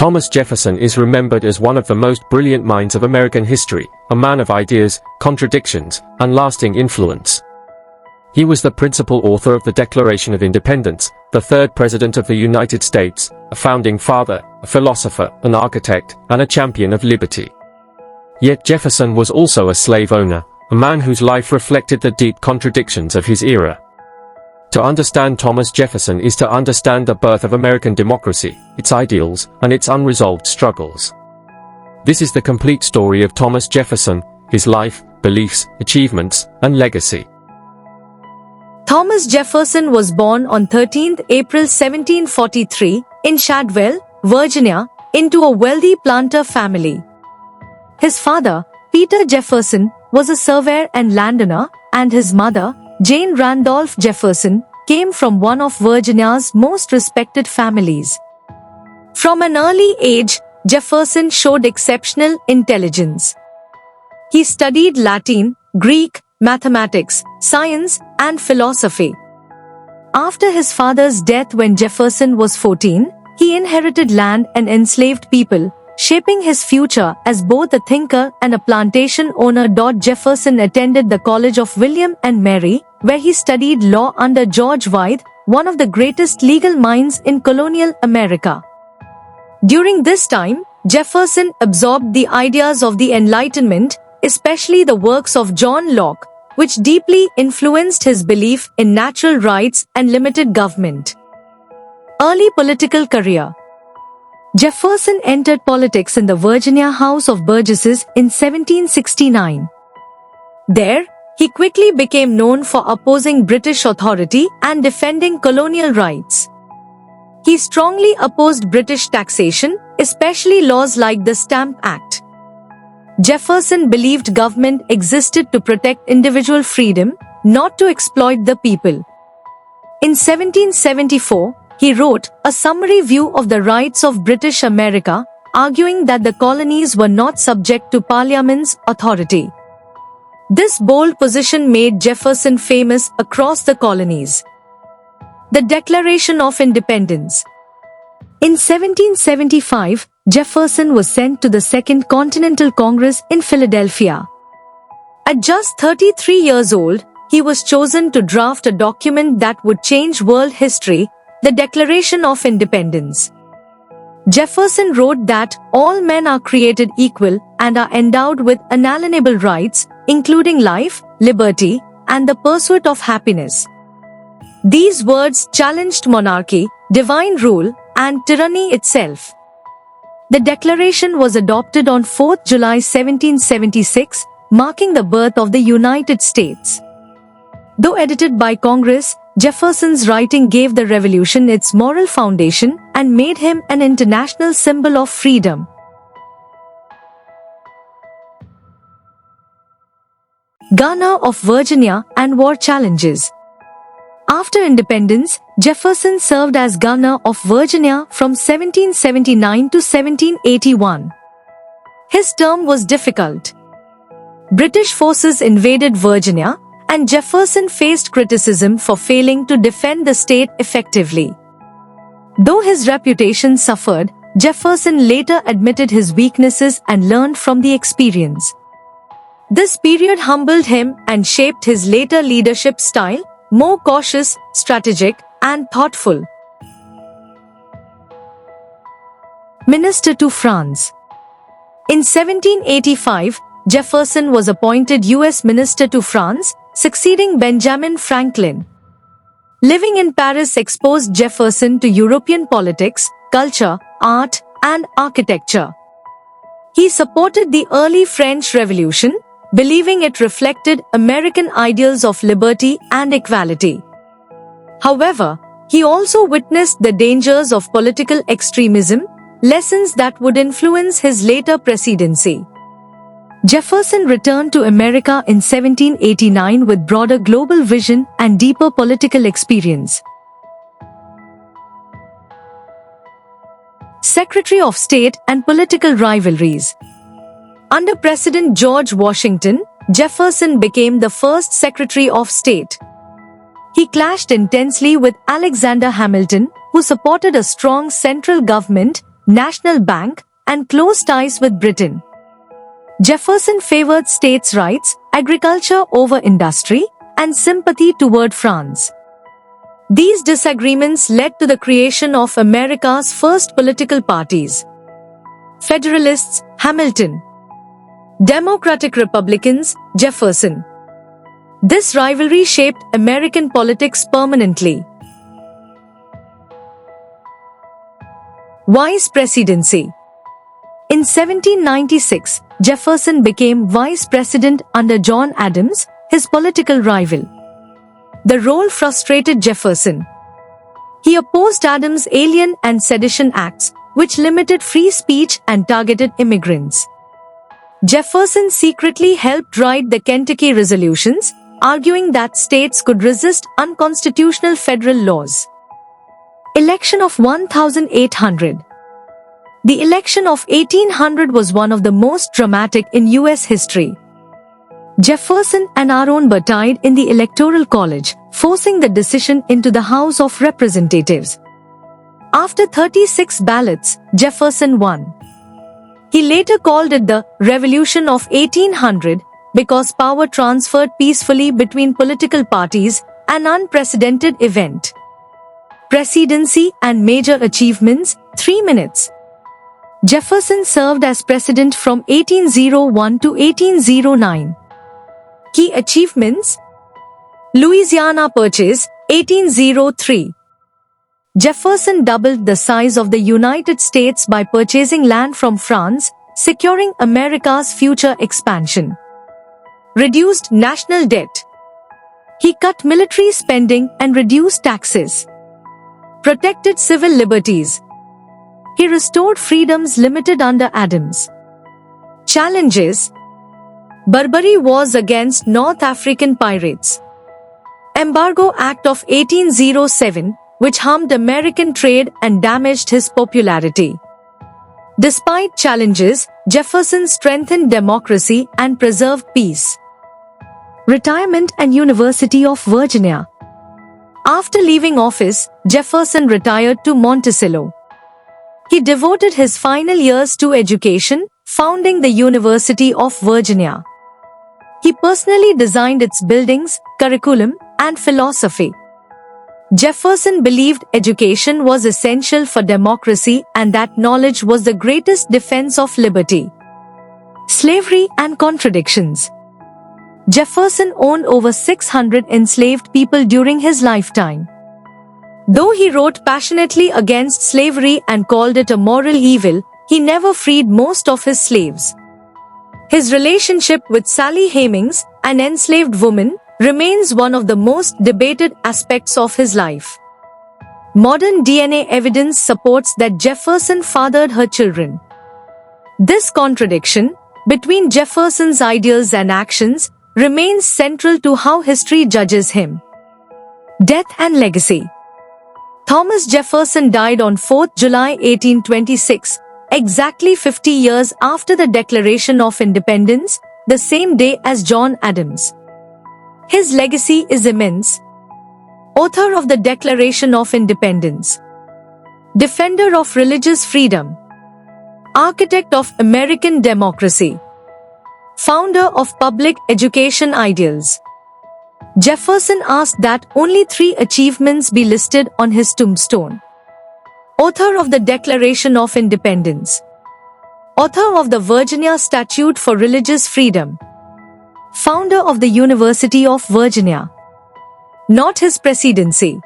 Thomas Jefferson is remembered as one of the most brilliant minds of American history, a man of ideas, contradictions, and lasting influence. He was the principal author of the Declaration of Independence, the third President of the United States, a founding father, a philosopher, an architect, and a champion of liberty. Yet Jefferson was also a slave owner, a man whose life reflected the deep contradictions of his era. To understand Thomas Jefferson is to understand the birth of American democracy, its ideals, and its unresolved struggles. This is the complete story of Thomas Jefferson, his life, beliefs, achievements, and legacy. Thomas Jefferson was born on 13 April 1743 in Shadwell, Virginia, into a wealthy planter family. His father, Peter Jefferson, was a surveyor and landowner, and his mother, Jane Randolph Jefferson, came from one of Virginia's most respected families. From an early age, Jefferson showed exceptional intelligence. He studied Latin, Greek, mathematics, science, and philosophy. After his father's death when Jefferson was 14, he inherited land and enslaved people, shaping his future as both a thinker and a plantation owner. Jefferson attended the College of William and Mary, where he studied law under George Wythe, one of the greatest legal minds in colonial America. During this time, Jefferson absorbed the ideas of the Enlightenment, especially the works of John Locke, which deeply influenced his belief in natural rights and limited government. Early political career. Jefferson entered politics in the Virginia House of Burgesses in 1769. There, he quickly became known for opposing British authority and defending colonial rights. He strongly opposed British taxation, especially laws like the Stamp Act. Jefferson believed government existed to protect individual freedom, not to exploit the people. In 1774, he wrote a summary view of the rights of British America, arguing that the colonies were not subject to Parliament's authority. This bold position made Jefferson famous across the colonies. The Declaration of Independence. In 1775, Jefferson was sent to the Second Continental Congress in Philadelphia. At just 33 years old, he was chosen to draft a document that would change world history, the Declaration of Independence. Jefferson wrote that all men are created equal and are endowed with inalienable rights, including life, liberty, and the pursuit of happiness. These words challenged monarchy, divine rule, and tyranny itself. The Declaration was adopted on 4 July 1776, marking the birth of the United States. Though edited by Congress, Jefferson's writing gave the revolution its moral foundation and made him an international symbol of freedom. Governor of Virginia and war challenges. After independence, Jefferson served as governor of Virginia from 1779 to 1781. His term was difficult. British forces invaded Virginia, and Jefferson faced criticism for failing to defend the state effectively. Though his reputation suffered, Jefferson later admitted his weaknesses and learned from the experience. This period humbled him and shaped his later leadership style, more cautious, strategic, and thoughtful. Minister to France. In 1785, Jefferson was appointed U.S. Minister to France, succeeding Benjamin Franklin. Living in Paris exposed Jefferson to European politics, culture, art, and architecture. He supported the early French Revolution, believing it reflected American ideals of liberty and equality. However, he also witnessed the dangers of political extremism, lessons that would influence his later presidency. Jefferson returned to America in 1789 with broader global vision and deeper political experience. Secretary of State and political rivalries. Under President George Washington, Jefferson became the first Secretary of State. He clashed intensely with Alexander Hamilton, who supported a strong central government, national bank, and close ties with Britain. Jefferson favored states' rights, agriculture over industry, and sympathy toward France. These disagreements led to the creation of America's first political parties. Federalists, Hamilton. Democratic Republicans, Jefferson. This rivalry shaped American politics permanently. Vice Presidency. In 1796, Jefferson became vice president under John Adams, his political rival. The role frustrated Jefferson. He opposed Adams' Alien and Sedition Acts, which limited free speech and targeted immigrants. Jefferson secretly helped write the Kentucky Resolutions, arguing that states could resist unconstitutional federal laws. Election of 1800. The election of 1800 was one of the most dramatic in U.S. history. Jefferson and Aaron Burr tied in the Electoral College, forcing the decision into the House of Representatives. After 36 ballots, Jefferson won. He later called it the Revolution of 1800 because power transferred peacefully between political parties, an unprecedented event. Presidency and major achievements, 3 minutes. Jefferson served as president from 1801 to 1809. Key achievements: Louisiana Purchase, 1803. Jefferson doubled the size of the United States by purchasing land from France, securing America's future expansion. Reduced national debt. He cut military spending and reduced taxes. Protected civil liberties. He restored freedoms limited under Adams. Challenges: Barbary wars against North African pirates. Embargo Act of 1807, which harmed American trade and damaged his popularity. Despite challenges, Jefferson strengthened democracy and preserved peace. Retirement and University of Virginia. After leaving office, Jefferson retired to Monticello. He devoted his final years to education, founding the University of Virginia. He personally designed its buildings, curriculum, and philosophy. Jefferson believed education was essential for democracy and that knowledge was the greatest defense of liberty. Slavery and contradictions. Jefferson owned over 600 enslaved people during his lifetime. Though he wrote passionately against slavery and called it a moral evil, he never freed most of his slaves. His relationship with Sally Hemings, an enslaved woman, remains one of the most debated aspects of his life. Modern DNA evidence supports that Jefferson fathered her children. This contradiction between Jefferson's ideals and actions remains central to how history judges him. Death and legacy. Thomas Jefferson died on 4th July 1826, exactly 50 years after the Declaration of Independence, the same day as John Adams. His legacy is immense. Author of the Declaration of Independence. Defender of religious freedom. Architect of American democracy. Founder of public education ideals. Jefferson asked that only 3 achievements be listed on his tombstone. Author of the Declaration of Independence. Author of the Virginia Statute for Religious Freedom. Founder of the University of Virginia. Not his presidency.